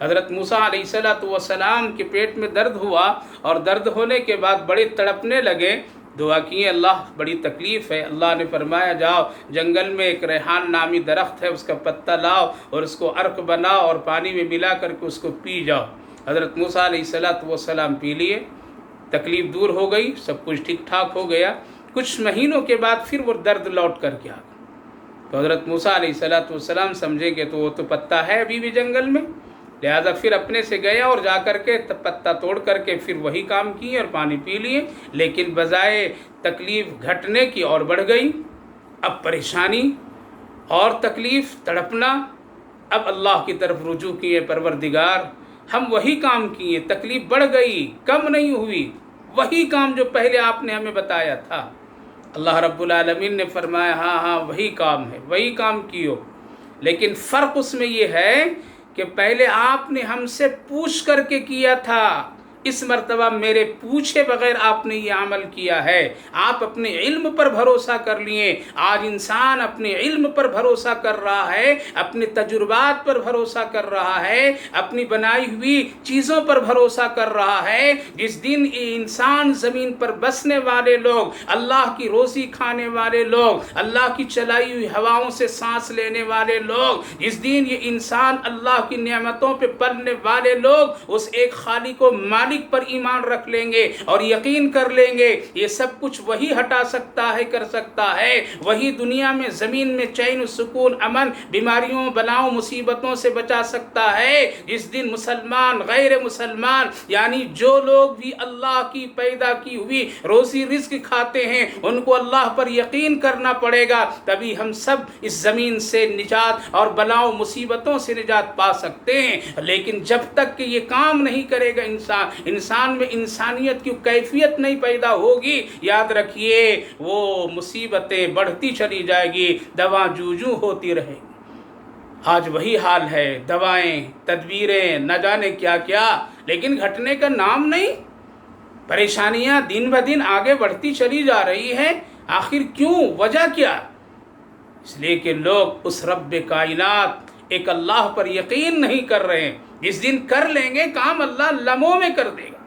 حضرت موسیٰ علیہ السلام کے پیٹ میں درد ہوا اور درد ہونے کے بعد بڑے تڑپنے لگے، دعا کیے اللہ بڑی تکلیف ہے، اللہ نے فرمایا جاؤ جنگل میں ایک ریحان نامی درخت ہے، اس کا پتہ لاؤ اور اس کو عرق بناؤ اور پانی میں ملا کر کے اس کو پی جاؤ۔ حضرت موسیٰ علیہ السلام پی لیے، تکلیف دور ہو گئی، سب کچھ ٹھیک ٹھاک ہو گیا۔ کچھ مہینوں کے بعد پھر وہ درد لوٹ کر کے آ گیا، تو حضرت موسیٰ علیہ السلام سمجھے کہ تو وہ تو پتہ ہے ابھی بھی جنگل میں، لہذا پھر اپنے سے گیا اور جا کر کے پتہ توڑ کر کے پھر وہی کام کیے اور پانی پی لیے، لیکن بجائے تکلیف گھٹنے کی اور بڑھ گئی۔ اب پریشانی اور تکلیف، تڑپنا، اب اللہ کی طرف رجوع کیے، پروردگار ہم وہی کام کیے، تکلیف بڑھ گئی کم نہیں ہوئی، وہی کام جو پہلے آپ نے ہمیں بتایا تھا۔ اللہ رب العالمین نے فرمایا ہاں وہی کام ہے، وہی کام کیو، لیکن فرق اس میں یہ ہے کہ پہلے آپ نے ہم سے پوچھ کر کے کیا تھا، اس مرتبہ میرے پوچھے بغیر آپ نے یہ عمل کیا ہے، آپ اپنے علم پر بھروسہ کر لیے۔ آج انسان اپنے علم پر بھروسہ کر رہا ہے، اپنے تجربات پر بھروسہ کر رہا ہے، اپنی بنائی ہوئی چیزوں پر بھروسہ کر رہا ہے۔ جس دن یہ انسان زمین پر بسنے والے لوگ، اللہ کی روزی کھانے والے لوگ، اللہ کی چلائی ہوئی ہواؤں سے سانس لینے والے لوگ، جس دن یہ انسان اللہ کی نعمتوں پہ پلنے والے لوگ اس ایک خالق و مالک پر ایمان رکھ لیں گے اور یقین کر لیں گے یہ سب کچھ وہی ہٹا سکتا ہے، کر سکتا ہے، وہی دنیا میں زمین میں چین و سکون، امن، بیماریوں، بلاؤں، مصیبتوں سے بچا سکتا ہے۔ جس دن مسلمان، غیر مسلمان، یعنی جو لوگ بھی اللہ کی پیدا کی ہوئی روزی رزق کھاتے ہیں ان کو اللہ پر یقین کرنا پڑے گا، تبھی ہم سب اس زمین سے نجات اور بلاؤں مصیبتوں سے نجات پا سکتے ہیں۔ لیکن جب تک کہ یہ کام نہیں کرے گا انسان میں انسانیت کی کیفیت نہیں پیدا ہوگی، یاد رکھیے وہ مصیبتیں بڑھتی چلی جائے گی، دوا جوں ہوتی رہے گی۔ آج وہی حال ہے، دوائیں، تدبیریں، نہ جانے کیا کیا، لیکن گھٹنے کا نام نہیں۔ پریشانیاں دن بدن آگے بڑھتی چلی جا رہی ہیں، آخر کیوں؟ وجہ کیا؟ اس لیے کہ لوگ اس رب کائنات ایک اللہ پر یقین نہیں کر رہے ہیں۔ جس دن کر لیں گے کام، اللہ لمحوں میں کر دے گا۔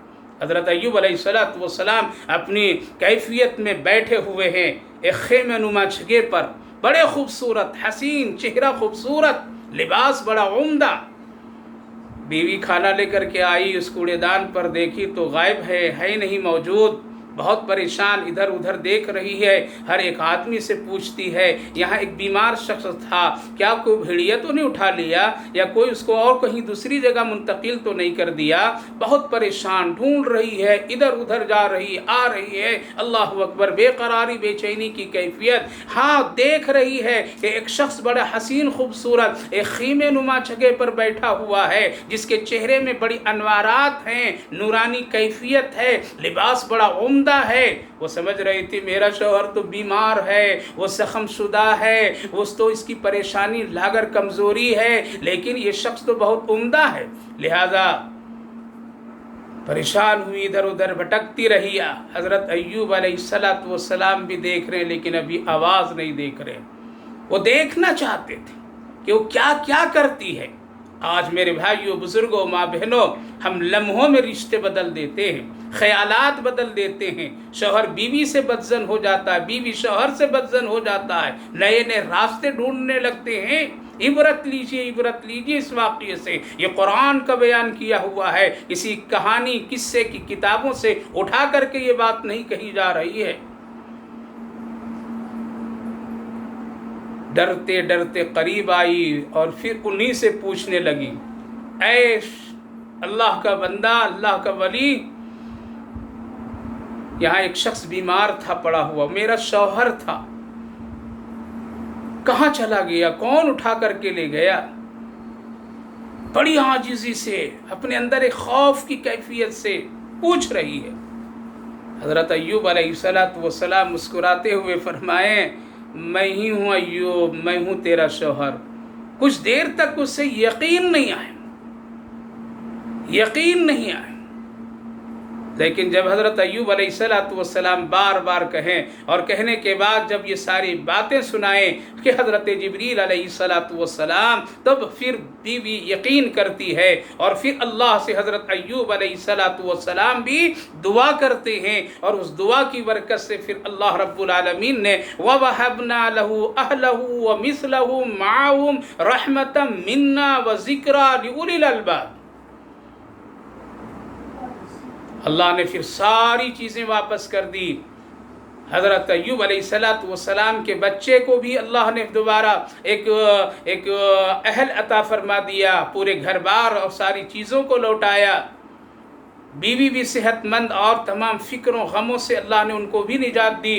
حضرت ایوب علیہ السلام اپنی کیفیت میں بیٹھے ہوئے ہیں ایک خیمہ نما جگہ پر، بڑے خوبصورت، حسین چہرہ، خوبصورت لباس، بڑا عمدہ۔ بیوی کھانا لے کر کے آئی، اس کوڑے دان پر دیکھی تو غائب ہے نہیں موجود، بہت پریشان ادھر ادھر دیکھ رہی ہے، ہر ایک آدمی سے پوچھتی ہے۔ یہاں ایک بیمار شخص تھا، کیا کوئی بھیڑیا تو نہیں اٹھا لیا یا کوئی اس کو اور کہیں دوسری جگہ منتقل تو نہیں کر دیا؟ بہت پریشان، ڈھونڈ رہی ہے، ادھر ادھر جا رہی آ رہی ہے، اللہ اکبر، بے قراری، بے چینی کی کیفیت۔ ہاں دیکھ رہی ہے کہ ایک شخص بڑا حسین خوبصورت ایک خیمے نما جگہ پر بیٹھا ہوا ہے، جس کے چہرے میں بڑی انوارات ہیں، نورانی کیفیت ہے، لباس بڑا عمدہ ہے۔ وہ سمجھ رہی تھی میرا شوہر تو بیمار ہے، وہ زخم شدہ ہے، وہ تو اس کی پریشانی لاگر کمزوری ہے، لیکن یہ شخص تو بہت عمدہ ہے، لہذا پریشان ہوئی، ادھر ادھر بھٹکتی رہی۔ حضرت ایوب علیہ السلام بھی دیکھ رہے ہیں لیکن ابھی آواز نہیں دیکھ رہے۔ وہ دیکھنا چاہتے تھے کہ وہ کیا کیا کرتی ہے۔ آج میرے بھائیوں، بزرگوں، ماں بہنوں، ہم لمحوں میں رشتے بدل دیتے ہیں، خیالات بدل دیتے ہیں، شوہر بیوی سے بدزن ہو جاتا ہے، بیوی شوہر سے بدزن ہو جاتا ہے، نئے نئے راستے ڈھونڈنے لگتے ہیں۔ عبرت لیجیے، عبرت لیجیے اس واقعے سے، یہ قرآن کا بیان کیا ہوا ہے، کسی کہانی قصے کی کتابوں سے اٹھا کر کے یہ بات نہیں کہی جا رہی ہے۔ ڈرتے ڈرتے قریب آئی اور پھر انہی سے پوچھنے لگی، اے اللہ کا بندہ، اللہ کا ولی، یہاں ایک شخص بیمار تھا پڑا ہوا، میرا شوہر تھا، کہاں چلا گیا؟ کون اٹھا کر کے لے گیا؟ بڑی عاجزی سے، اپنے اندر ایک خوف کی کیفیت سے پوچھ رہی ہے۔ حضرت ایوب علیہ السلام مسکراتے ہوئے فرمائے، میں ہی ہوں ایوب، میں ہوں تیرا شوہر۔ کچھ دیر تک اسے یقین نہیں آیا، لیکن جب حضرت ایوب علیہ السلام بار بار کہیں اور کہنے کے بعد جب یہ ساری باتیں سنائیں کہ حضرت جبریل علیہ السلام، تب پھر بیوی یقین کرتی ہے اور پھر اللہ سے حضرت ایوب علیہ السلام بھی دعا کرتے ہیں، اور اس دعا کی برکت سے پھر اللہ رب العالمین نے وَوَهَبْنَا لَهُ أَهْلَهُ وَمِثْلَهُ مَعَهُمْ رَحْمَةً مِنَّا وَذِكْرَى لِأُولِي الْأَلْبَابِ۔ اللہ نے پھر ساری چیزیں واپس کر دی۔ حضرت ایوب علیہ السلام کے بچے کو بھی اللہ نے دوبارہ ایک اہل عطا فرما دیا، پورے گھر بار اور ساری چیزوں کو لوٹایا، بیوی بھی صحت مند، اور تمام فکروں غموں سے اللہ نے ان کو بھی نجات دی۔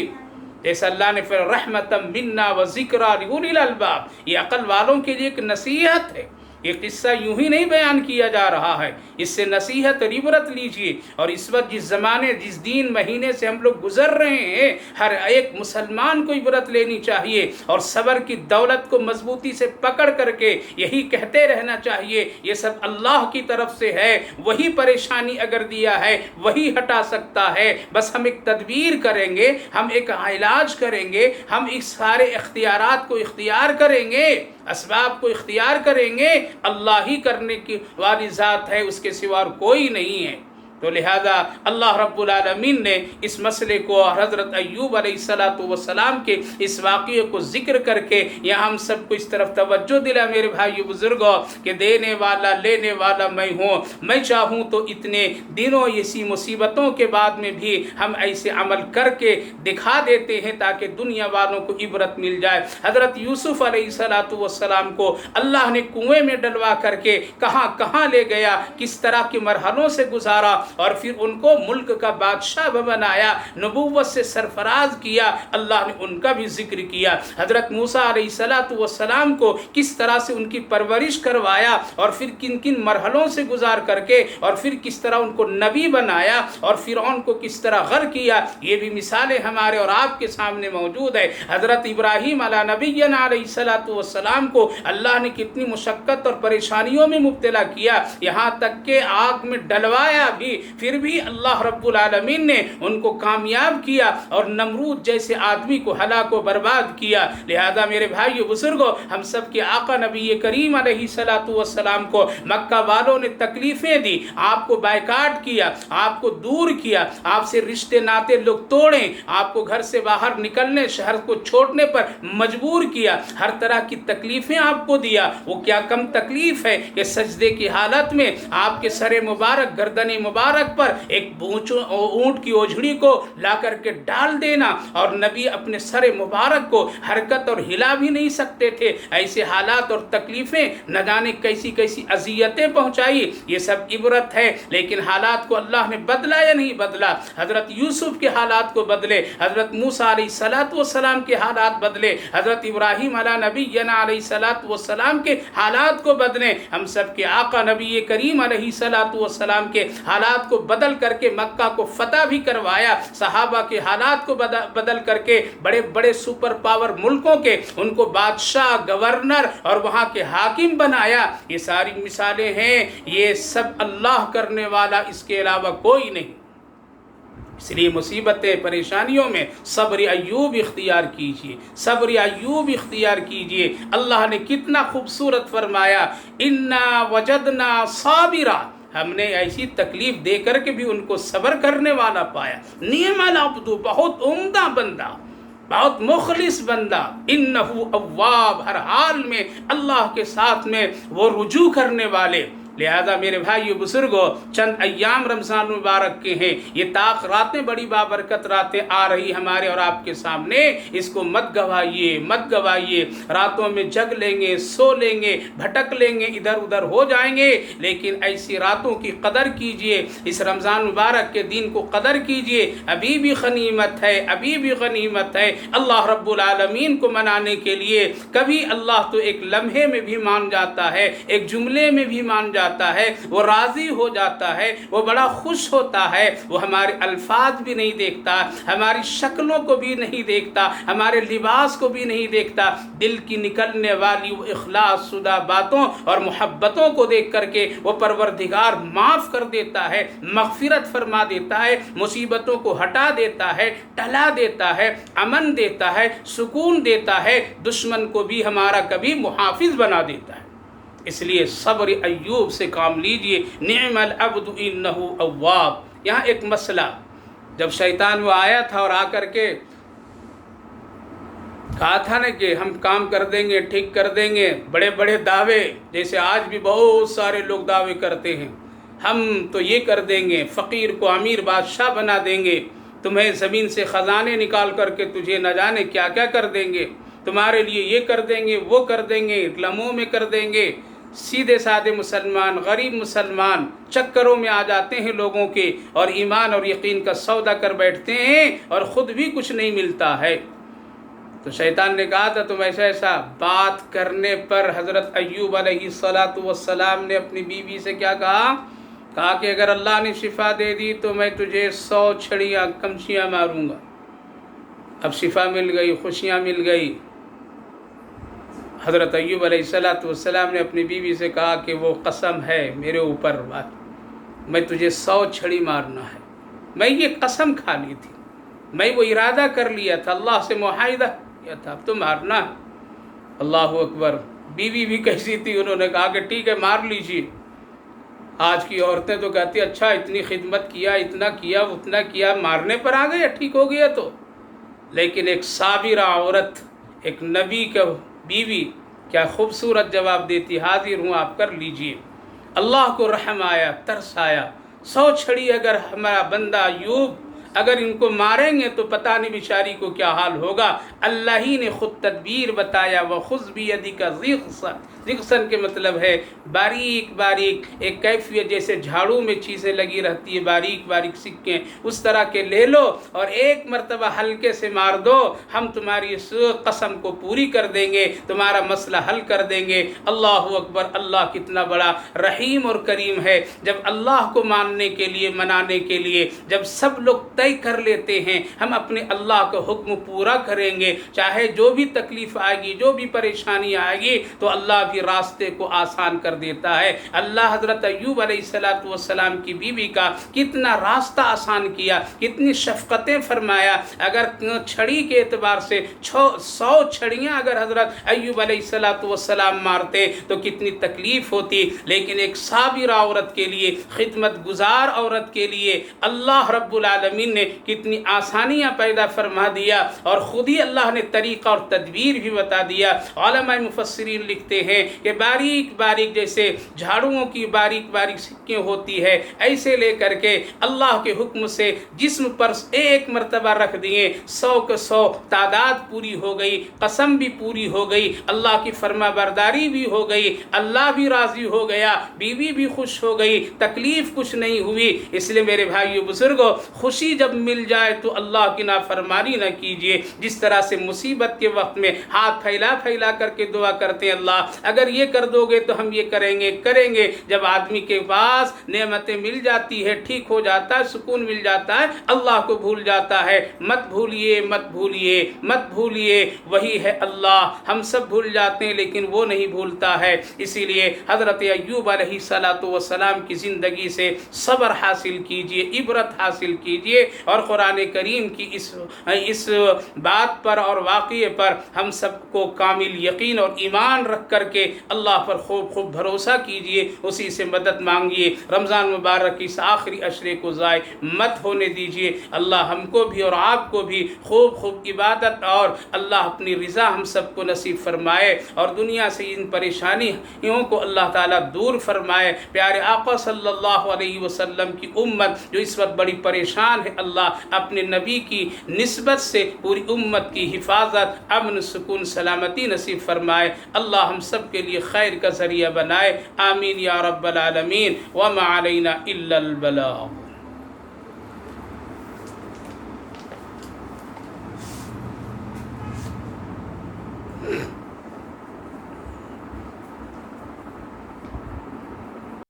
جیسا اللہ نے پھر رحمتم منا و ذکر لأولی الالباب، یہ عقل والوں کے لیے ایک نصیحت ہے۔ یہ قصہ یوں ہی نہیں بیان کیا جا رہا ہے، اس سے نصیحت اور عبرت لیجئے۔ اور اس وقت جس زمانے، جس دین مہینے سے ہم لوگ گزر رہے ہیں، ہر ایک مسلمان کو عبرت لینی چاہیے اور صبر کی دولت کو مضبوطی سے پکڑ کر کے یہی کہتے رہنا چاہیے، یہ سب اللہ کی طرف سے ہے، وہی پریشانی اگر دیا ہے وہی ہٹا سکتا ہے، بس ہم ایک تدبیر کریں گے، ہم ایک علاج کریں گے، ہم اس سارے اختیارات کو اختیار کریں گے، اسباب کو اختیار کریں گے، اللہ ہی کرنے کی والی ذات ہے، اس کے سوا کوئی نہیں ہے۔ تو لہذا اللہ رب العالمین نے اس مسئلے کو حضرت ایوب علیہ السلام کے اس واقعے کو ذکر کر کے یہاں ہم سب کو اس طرف توجہ دلا میرے بھائی بزرگوں کہ دینے والا لینے والا میں ہوں، میں چاہوں تو اتنے دنوں اسی مصیبتوں کے بعد میں بھی ہم ایسے عمل کر کے دکھا دیتے ہیں تاکہ دنیا والوں کو عبرت مل جائے۔ حضرت یوسف علیہ السلام کو اللہ نے کنویں میں ڈلوا کر کے کہاں کہاں لے گیا، کس طرح کے مرحلوں سے گزارا، اور پھر ان کو ملک کا بادشاہ بنایا، نبوت سے سرفراز کیا، اللہ نے ان کا بھی ذکر کیا۔ حضرت موسیٰ علیہ السلام کو کس طرح سے ان کی پرورش کروایا اور پھر کن کن مرحلوں سے گزار کر کے اور پھر کس طرح ان کو نبی بنایا اور فرعون کو کس طرح غرق کیا، یہ بھی مثالیں ہمارے اور آپ کے سامنے موجود ہے۔ حضرت ابراہیم علیہ نبینا علیہ السلام کو اللہ نے کتنی مشقت اور پریشانیوں میں مبتلا کیا، یہاں تک کہ آگ میں ڈلوایا بھی، پھر بھی اللہ رب العالمین نے ان کو کامیاب کیا اور نمرود جیسے آدمی کو ہلاک و برباد کیا۔ لہذا میرے بھائیو بزرگوں، ہم سب کے آقا نبی کریم علیہ السلام کو مکہ والوں نے تکلیفیں دی، آپ کو بائیکاٹ کیا، آپ کو دور کیا، آپ سے رشتے ناتے لوگ توڑیں، آپ کو گھر سے باہر نکلنے، شہر کو چھوڑنے پر مجبور کیا، ہر طرح کی تکلیفیں آپ کو دیا۔ وہ کیا کم تکلیف ہے کہ سجدے کی حالت میں آپ کے سر مبارک، گردن مبارک پر ایک اونٹ کی اوجھڑی کو لا کر کے ڈال دینا، اور نبی اپنے سر مبارک کو حرکت اور ہلا بھی نہیں سکتے تھے۔ ایسے حالات اور تکلیفیں، نہ جانے کیسی کیسی اذیتیں پہنچائی، یہ سب عبرت ہے۔ لیکن حالات کو اللہ نے بدلا یا نہیں بدلا؟ حضرت یوسف کے حالات کو بدلے، حضرت موسیٰ علیہ السلام کے حالات بدلے، حضرت ابراہیم علیہ نبینا علیہ السلام کے حالات کو بدلے، ہم سب کے آقا نبی کریم علیہ السلام کے حالات کو بدل کر کے مکہ کو فتح بھی کروایا، صحابہ کے حالات کو بدل کر کے بڑے بڑے سپر پاور ملکوں کے ان کو بادشاہ، گورنر اور وہاں کے حاکم بنایا۔ یہ ساری مثالیں ہیں، یہ سب اللہ کرنے والا، اس کے علاوہ کوئی نہیں۔ اس لیے مصیبتیں، پریشانیوں میں صبر ایوب اختیار کیجئے، صبر ایوب اختیار کیجئے۔ اللہ نے کتنا خوبصورت فرمایا، اِنَّا وَجَدْنَا صَابِرًا، ہم نے ایسی تکلیف دے کر کے بھی ان کو صبر کرنے والا پایا۔ نعم العبد، بہت عمدہ بندہ، بہت مخلص بندہ، انہو اواب، ہر حال میں اللہ کے ساتھ میں وہ رجوع کرنے والے۔ لہذا میرے بھائیو بزرگوں، چند ایام رمضان مبارک کے ہیں، یہ طاق راتیں بڑی بابرکت راتیں آ رہی ہمارے اور آپ کے سامنے، اس کو مت گوائیے، مت گوائیے۔ راتوں میں جگ لیں گے، سو لیں گے، بھٹک لیں گے، ادھر ادھر ہو جائیں گے، لیکن ایسی راتوں کی قدر کیجئے، اس رمضان مبارک کے دن کو قدر کیجئے، ابھی بھی غنیمت ہے، ابھی بھی غنیمت ہے۔ اللہ رب العالمین کو منانے کے لیے کبھی اللہ تو ایک لمحے میں بھی مان جاتا ہے، ایک جملے میں بھی مان جاتا ہے، جاتا ہے، وہ راضی ہو جاتا ہے، وہ بڑا خوش ہوتا ہے، وہ ہمارے الفاظ بھی نہیں دیکھتا، ہماری شکلوں کو بھی نہیں دیکھتا، ہمارے لباس کو بھی نہیں دیکھتا، دل کی نکلنے والی وہ اخلاص شدہ باتوں اور محبتوں کو دیکھ کر کے وہ پروردگار معاف کر دیتا ہے، مغفرت فرما دیتا ہے، مصیبتوں کو ہٹا دیتا ہے، ٹلا دیتا ہے، امن دیتا ہے، سکون دیتا ہے، دشمن کو بھی ہمارا کبھی محافظ بنا دیتا ہے۔ اس لیے صبر ایوب سے کام لیجئے، نعم العبد انہ اواب۔ یہاں ایک مسئلہ، جب شیطان وہ آیا تھا اور آ کر کے کہا تھا نا کہ ہم کام کر دیں گے، ٹھیک کر دیں گے، بڑے بڑے دعوے، جیسے آج بھی بہت سارے لوگ دعوے کرتے ہیں، ہم تو یہ کر دیں گے، فقیر کو امیر بادشاہ بنا دیں گے، تمہیں زمین سے خزانے نکال کر کے تجھے نہ جانے کیا کیا کر دیں گے، تمہارے لیے یہ کر دیں گے، وہ کر دیں گے، لمحوں میں کر دیں گے۔ سیدھے سادے مسلمان، غریب مسلمان چکروں میں آ جاتے ہیں لوگوں کے، اور ایمان اور یقین کا سودا کر بیٹھتے ہیں اور خود بھی کچھ نہیں ملتا ہے۔ تو شیطان نے کہا تھا تم ایسا بات کرنے پر حضرت ایوب علیہ السلام نے اپنی بیوی سے کیا کہا کہ اگر اللہ نے شفا دے دی تو میں تجھے 100 چھڑیاں کمچیاں ماروں گا۔ اب شفا مل گئی، خوشیاں مل گئی۔ حضرت ایوب علیہ السلام نے اپنی بیوی سے کہا کہ وہ قسم ہے میرے اوپر، میں تجھے 100 چھڑی مارنا ہے، میں یہ قسم کھا لی تھی، میں وہ ارادہ کر لیا تھا، اللہ سے معاہدہ کیا تھا، اب تو مارنا ہے۔ اللہ اکبر۔ بیوی بھی کیسی تھی، انہوں نے کہا کہ ٹھیک ہے مار لیجیے۔ آج کی عورتیں تو کہتی اچھا اتنی خدمت کیا، اتنا کیا، اتنا کیا، مارنے پر آ گیا، ٹھیک ہو گیا تو۔ لیکن ایک صابرہ عورت، ایک نبی کا بیوی کیا خوبصورت جواب دیتی، حاضر ہوں آپ کر لیجئے۔ اللہ کو رحم آیا، ترس آیا، 100 چھڑی اگر ہمارا بندہ ایوب اگر ان کو ماریں گے تو پتہ نہیں بیچاری کو کیا حال ہوگا۔ اللہ ہی نے خود تدبیر بتایا، وَخُذْ بِيَدِكَ ضِغْصًا کے مطلب ہے باریک باریک، ایک کیفیت جیسے جھاڑو میں چیزیں لگی رہتی ہے، باریک باریک سکے اس طرح کے لے لو اور ایک مرتبہ ہلکے سے مار دو، ہم تمہاری اس قسم کو پوری کر دیں گے، تمہارا مسئلہ حل کر دیں گے۔ اللہ اکبر۔ اللہ کتنا بڑا رحیم اور کریم ہے، جب اللہ کو ماننے کے لیے، منانے کے لیے جب سب لوگ طے کر لیتے ہیں ہم اپنے اللہ کا حکم پورا کریں گے، چاہے جو بھی تکلیف آئے گی، جو بھی پریشانی آئے گی، تو اللہ بھی راستے کو آسان کر دیتا ہے۔ اللہ حضرت ایوب علیہ السلام کی بیوی کا کتنا راستہ آسان کیا، کتنی شفقتیں فرمایا۔ اگر چھڑی کے اعتبار سے 100 چھڑیاں اگر حضرت ایوب علیہ السلام مارتے تو کتنی تکلیف ہوتی، لیکن ایک صابرہ عورت کے لیے، خدمت گزار عورت کے لیے اللہ رب العالمین نے کتنی آسانیاں پیدا فرما دیا، اور خود ہی اللہ نے طریقہ اور تدبیر بھی بتا دیا۔ علماء مفسرین لکھتے ہیں کہ باریک باریک جیسے جھاڑوؤں کی باریک باریک سکیں ہوتی ہے، ایسے لے کر کے اللہ کے حکم سے جسم پر ایک مرتبہ رکھ دیے، 100 کے 100 تعداد پوری ہو گئی، قسم بھی پوری ہو گئی، اللہ کی فرما برداری بھی ہو گئی، اللہ بھی راضی ہو گیا، بیوی بھی خوش ہو گئی، تکلیف کچھ نہیں ہوئی۔ اس لیے میرے بھائیو بزرگوں، خوشی جب مل جائے تو اللہ کی نافرمانی نہ کیجیے۔ جس طرح سے مصیبت کے وقت میں ہاتھ پھیلا پھیلا کر کے دعا کرتے ہیں، اللہ اگر یہ کر دو گے تو ہم یہ کریں گے۔ جب آدمی کے پاس نعمتیں مل جاتی ہے، ٹھیک ہو جاتا ہے، سکون مل جاتا ہے، اللہ کو بھول جاتا ہے۔ مت بھولیے، مت بھولیے، مت بھولیے، وہی ہے اللہ۔ ہم سب بھول جاتے ہیں لیکن وہ نہیں بھولتا ہے۔ اسی لیے حضرت ایوب علیہ السلام کی زندگی سے صبر حاصل کیجئے، عبرت حاصل کیجئے، اور قرآن کریم کی اس بات پر اور واقعے پر ہم سب کو کامل یقین اور ایمان رکھ کر کے اللہ پر خوب بھروسہ کیجئے، اسی سے مدد مانگیے۔ رمضان مبارک اس آخری عشرے کو ضائع مت ہونے دیجئے۔ اللہ ہم کو بھی اور آپ کو بھی خوب عبادت اور اللہ اپنی رضا ہم سب کو نصیب فرمائے، اور دنیا سے ان پریشانیوں کو اللہ تعالیٰ دور فرمائے۔ پیارے آقا صلی اللہ علیہ وسلم کی امت جو اس وقت بڑی پریشان ہے، اللہ اپنے نبی کی نسبت سے پوری امت کی حفاظت، امن، سکون، سلامتی نصیب فرمائے۔ اللہ ہم سب کے لیے خیر کا ذریعہ بنائے، آمین یا رب العالمین۔ وما علینا الا البلاغ۔